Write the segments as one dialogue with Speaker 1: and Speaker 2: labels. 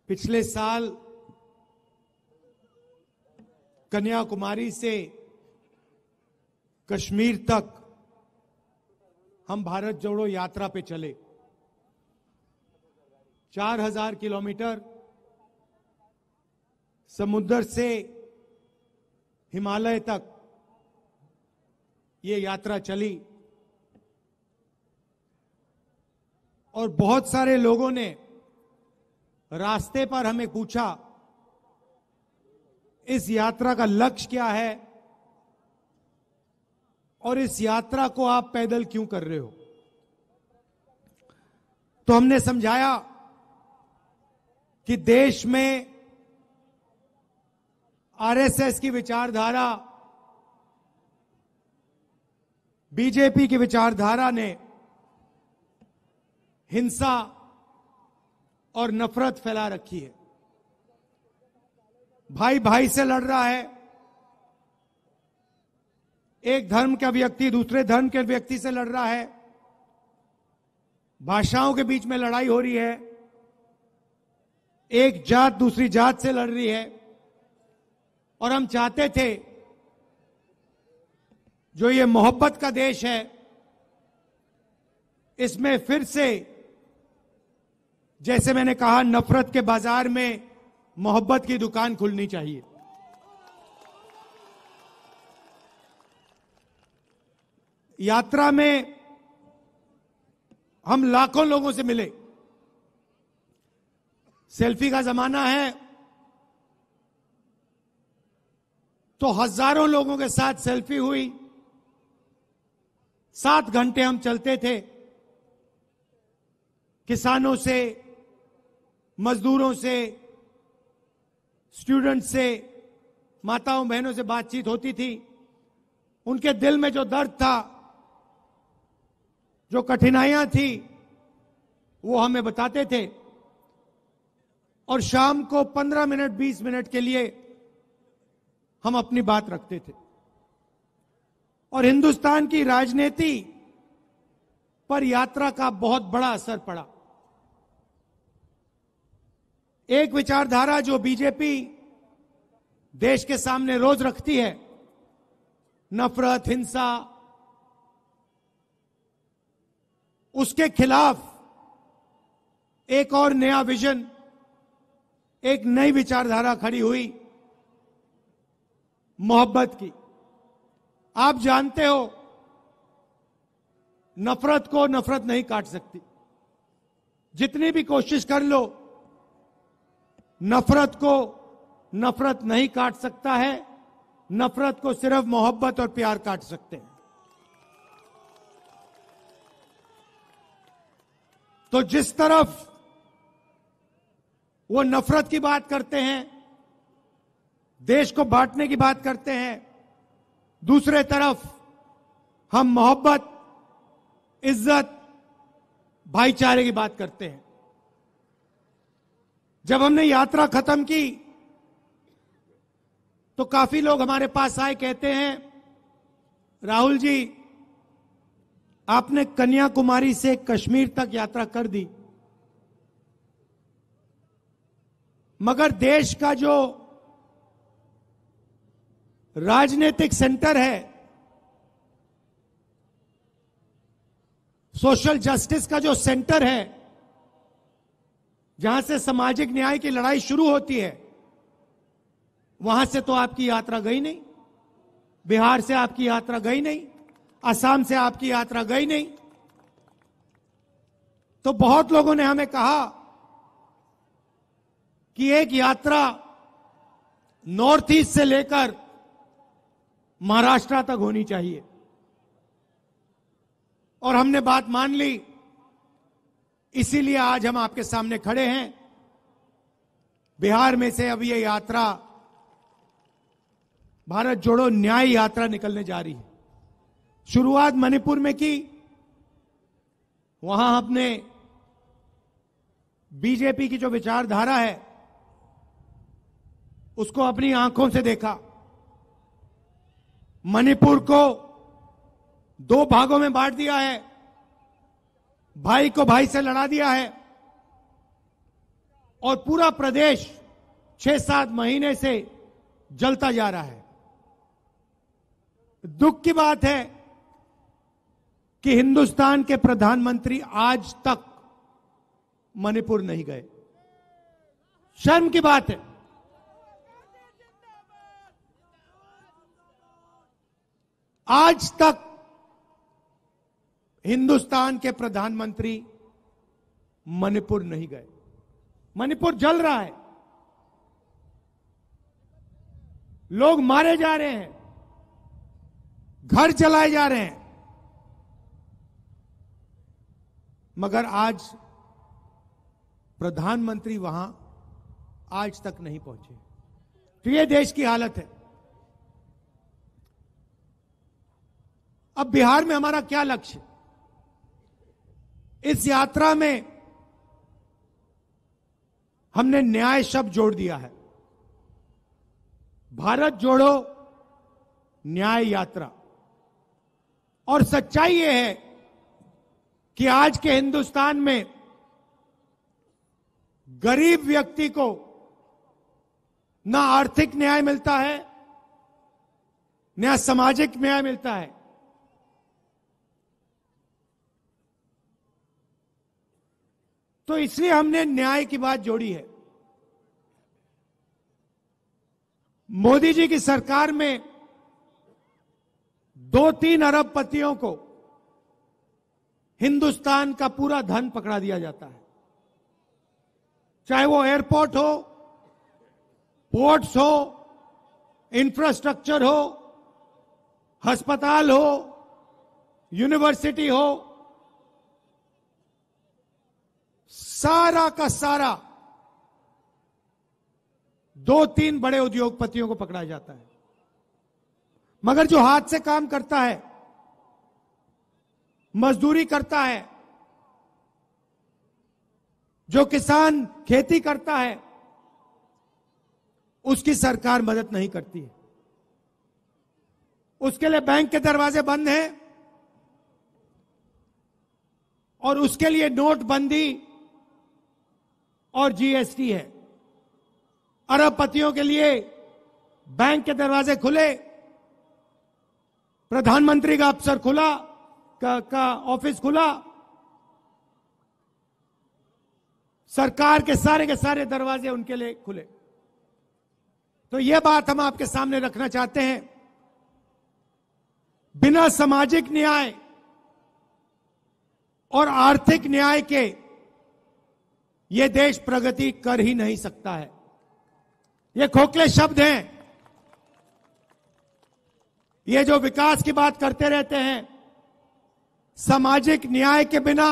Speaker 1: पिछले साल कन्याकुमारी से कश्मीर तक हम भारत जोड़ो यात्रा पे चले। 4000 किलोमीटर समुद्र से हिमालय तक ये यात्रा चली और बहुत सारे लोगों ने रास्ते पर हमें पूछा, इस यात्रा का लक्ष्य क्या है और इस यात्रा को आप पैदल क्यों कर रहे हो। तो हमने समझाया कि देश में आरएसएस की विचारधारा, बीजेपी की विचारधारा ने हिंसा और नफरत फैला रखी है। भाई भाई से लड़ रहा है, एक धर्म का व्यक्ति दूसरे धर्म के व्यक्ति से लड़ रहा है, भाषाओं के बीच में लड़ाई हो रही है, एक जात दूसरी जात से लड़ रही है। और हम चाहते थे जो ये मोहब्बत का देश है, इसमें फिर से जैसे मैंने कहा, नफरत के बाजार में मोहब्बत की दुकान खुलनी चाहिए। यात्रा में हम लाखों लोगों से मिले। सेल्फी का जमाना है तो हजारों लोगों के साथ सेल्फी हुई। 7 घंटे हम चलते थे, किसानों से, मजदूरों से, स्टूडेंट से, माताओं बहनों से बातचीत होती थी। उनके दिल में जो दर्द था, जो कठिनाइयां थी, वो हमें बताते थे। और शाम को 15 मिनट 20 मिनट के लिए हम अपनी बात रखते थे। और हिंदुस्तान की राजनीति पर यात्रा का बहुत बड़ा असर पड़ा। एक विचारधारा जो बीजेपी देश के सामने रोज रखती है, नफरत, हिंसा, उसके खिलाफ एक और नया विजन, एक नई विचारधारा खड़ी हुई, मोहब्बत की। आप जानते हो, नफरत को नफरत नहीं काट सकती। जितनी भी कोशिश कर लो, नफरत को नफरत नहीं काट सकता है। नफरत को सिर्फ मोहब्बत और प्यार काट सकते हैं। तो जिस तरफ वो नफरत की बात करते हैं, देश को बांटने की बात करते हैं, दूसरे तरफ हम मोहब्बत, इज्जत, भाईचारे की बात करते हैं। जब हमने यात्रा खत्म की तो काफी लोग हमारे पास आए, कहते हैं, राहुल जी, आपने कन्याकुमारी से कश्मीर तक यात्रा कर दी, मगर देश का जो राजनीतिक सेंटर है, सोशल जस्टिस का जो सेंटर है, जहां से सामाजिक न्याय की लड़ाई शुरू होती है, वहां से तो आपकी यात्रा गई नहीं। बिहार से आपकी यात्रा गई नहीं, असम से आपकी यात्रा गई नहीं। तो बहुत लोगों ने हमें कहा कि एक यात्रा नॉर्थ ईस्ट से लेकर महाराष्ट्र तक होनी चाहिए। और हमने बात मान ली, इसीलिए आज हम आपके सामने खड़े हैं। बिहार में से अब ये यात्रा भारत जोड़ो न्याय यात्रा निकलने जा रही है। शुरुआत मणिपुर में की, वहां हमने बीजेपी की जो विचारधारा है उसको अपनी आंखों से देखा। मणिपुर को 2 भागों में बांट दिया है, भाई को भाई से लड़ा दिया है और पूरा प्रदेश 6-7 महीने से जलता जा रहा है। दुख की बात है कि हिंदुस्तान के प्रधानमंत्री आज तक मणिपुर नहीं गए। शर्म की बात है। आज तक हिंदुस्तान के प्रधानमंत्री मणिपुर नहीं गए। मणिपुर जल रहा है, लोग मारे जा रहे हैं, घर जलाए जा रहे हैं, मगर आज प्रधानमंत्री वहां आज तक नहीं पहुंचे। तो ये देश की हालत है। अब बिहार में हमारा क्या लक्ष्य? इस यात्रा में हमने न्याय शब्द जोड़ दिया है। भारत जोड़ो न्याय यात्रा। और सच्चाई यह है कि आज के हिंदुस्तान में गरीब व्यक्ति को ना आर्थिक न्याय मिलता है, ना सामाजिक न्याय मिलता है। तो इसलिए हमने न्याय की बात जोड़ी है। मोदी जी की सरकार में 2-3 अरबपतियों को हिंदुस्तान का पूरा धन पकड़ा दिया जाता है, चाहे वो एयरपोर्ट हो, पोर्ट्स हो, इंफ्रास्ट्रक्चर हो, अस्पताल हो, यूनिवर्सिटी हो, सारा का सारा 2-3 बड़े उद्योगपतियों को पकड़ा जाता है। मगर जो हाथ से काम करता है, मजदूरी करता है, जो किसान खेती करता है, उसकी सरकार मदद नहीं करती है। उसके लिए बैंक के दरवाजे बंद हैं और उसके लिए नोटबंदी और जीएसटी है। अरबपतियों के लिए बैंक के दरवाजे खुले, प्रधानमंत्री का अफसर खुला, का ऑफिस खुला, सरकार के सारे दरवाजे उनके लिए खुले। तो यह बात हम आपके सामने रखना चाहते हैं। बिना सामाजिक न्याय और आर्थिक न्याय के यह देश प्रगति कर ही नहीं सकता है। ये खोखले शब्द हैं। ये जो विकास की बात करते रहते हैं, सामाजिक न्याय के बिना,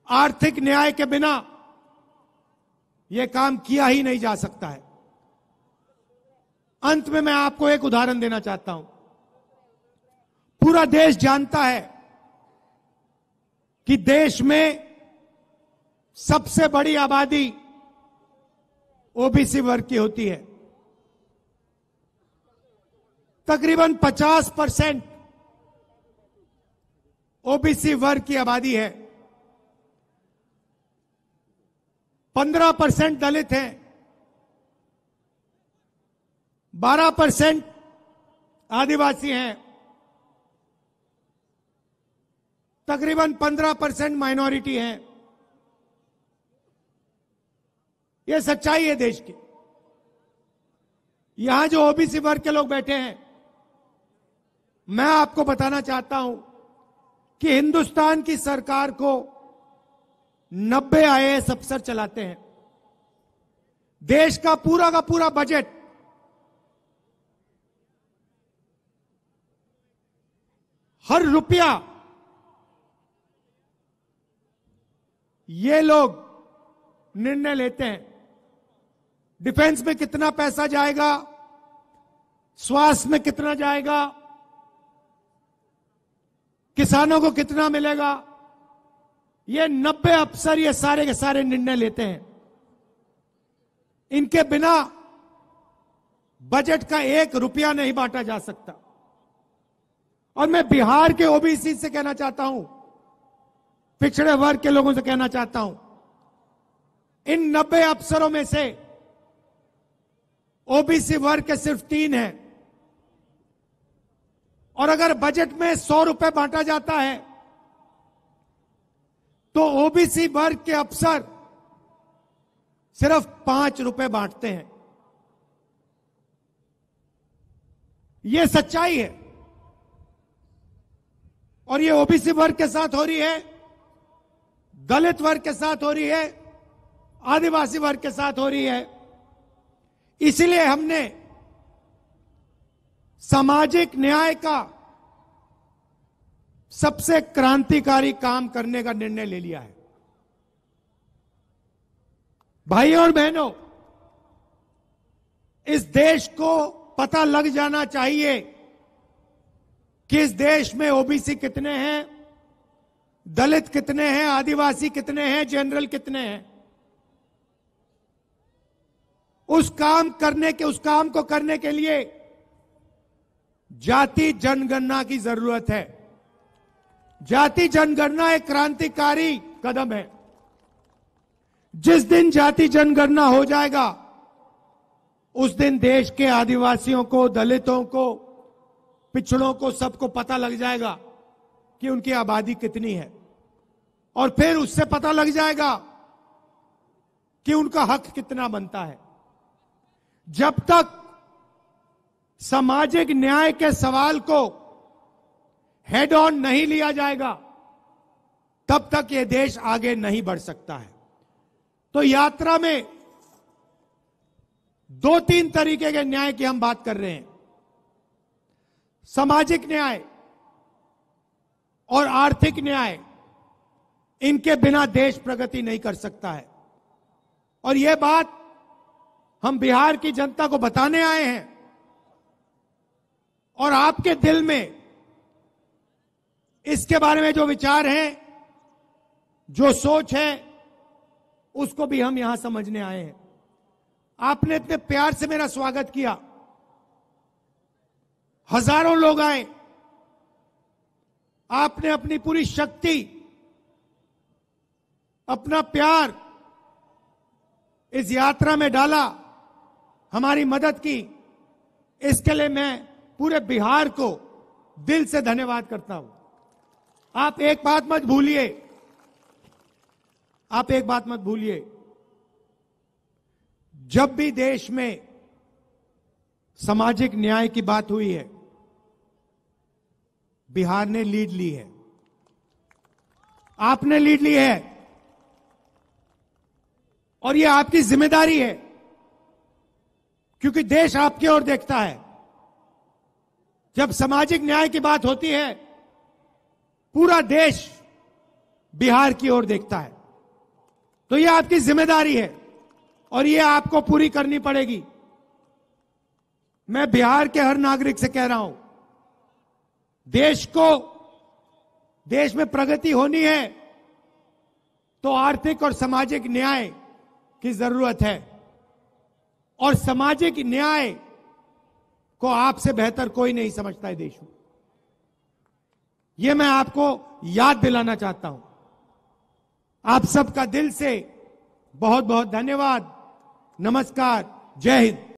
Speaker 1: आर्थिक न्याय के बिना यह काम किया ही नहीं जा सकता है। अंत में मैं आपको एक उदाहरण देना चाहता हूं। पूरा देश जानता है कि देश में सबसे बड़ी आबादी ओबीसी वर्ग की होती है। तकरीबन 50% ओबीसी वर्ग की आबादी है। 15% दलित हैं, 12% आदिवासी हैं, तकरीबन 15% माइनॉरिटी हैं। यह सच्चाई है देश की। यहां जो ओबीसी वर्ग के लोग बैठे हैं, मैं आपको बताना चाहता हूं कि हिंदुस्तान की सरकार को 90 आईएएस अफसर चलाते हैं। देश का पूरा बजट हर रुपया ये लोग निर्णय लेते हैं। डिफेंस में कितना पैसा जाएगा, स्वास्थ्य में कितना जाएगा, किसानों को कितना मिलेगा, ये 90 अफसर ये सारे के सारे निर्णय लेते हैं। इनके बिना बजट का 1 रुपया नहीं बांटा जा सकता। और मैं बिहार के ओबीसी से कहना चाहता हूं, पिछड़े वर्ग के लोगों से कहना चाहता हूं इन 90 अफसरों में से ओबीसी वर्ग के सिर्फ 3 हैं। और अगर बजट में 100 रुपए बांटा जाता है तो ओबीसी वर्ग के अफसर सिर्फ 5 रुपए बांटते हैं। यह सच्चाई है। और ये ओबीसी वर्ग के साथ हो रही है, दलित वर्ग के साथ हो रही है, आदिवासी वर्ग के साथ हो रही है। इसलिए हमने सामाजिक न्याय का सबसे क्रांतिकारी काम करने का निर्णय ले लिया है। भाइयों और बहनों, इस देश को पता लग जाना चाहिए कि इस देश में ओबीसी कितने हैं, दलित कितने हैं, आदिवासी कितने हैं, जनरल कितने हैं। उस काम को करने के लिए जाति जनगणना की जरूरत है। जाति जनगणना एक क्रांतिकारी कदम है। जिस दिन जाति जनगणना हो जाएगा उस दिन देश के आदिवासियों को, दलितों को, पिछड़ों को, सबको पता लग जाएगा कि उनकी आबादी कितनी है। और फिर उससे पता लग जाएगा कि उनका हक कितना बनता है। जब तक सामाजिक न्याय के सवाल को हेड ऑन नहीं लिया जाएगा तब तक यह देश आगे नहीं बढ़ सकता है। तो यात्रा में 2-3 तरीके के न्याय की हम बात कर रहे हैं। सामाजिक न्याय और आर्थिक न्याय, इनके बिना देश प्रगति नहीं कर सकता है। और यह बात हम बिहार की जनता को बताने आए हैं। और आपके दिल में इसके बारे में जो विचार हैं, जो सोच है, उसको भी हम यहां समझने आए हैं। आपने इतने प्यार से मेरा स्वागत किया, हजारों लोग आए, आपने अपनी पूरी शक्ति, अपना प्यार इस यात्रा में डाला, हमारी मदद की। इसके लिए मैं पूरे बिहार को दिल से धन्यवाद करता हूं। आप एक बात मत भूलिए, जब भी देश में सामाजिक न्याय की बात हुई है, बिहार ने लीड ली है, आपने लीड ली है। और यह आपकी जिम्मेदारी है, क्योंकि देश आपकी ओर देखता है। जब सामाजिक न्याय की बात होती है, पूरा देश बिहार की ओर देखता है। तो यह आपकी जिम्मेदारी है और यह आपको पूरी करनी पड़ेगी। मैं बिहार के हर नागरिक से कह रहा हूं, देश में प्रगति होनी है तो आर्थिक और सामाजिक न्याय की जरूरत है। और सामाजिक न्याय को आपसे बेहतर कोई नहीं समझता है देश में। यह मैं आपको याद दिलाना चाहता हूं। आप सबका दिल से बहुत बहुत धन्यवाद। नमस्कार, जय हिंद।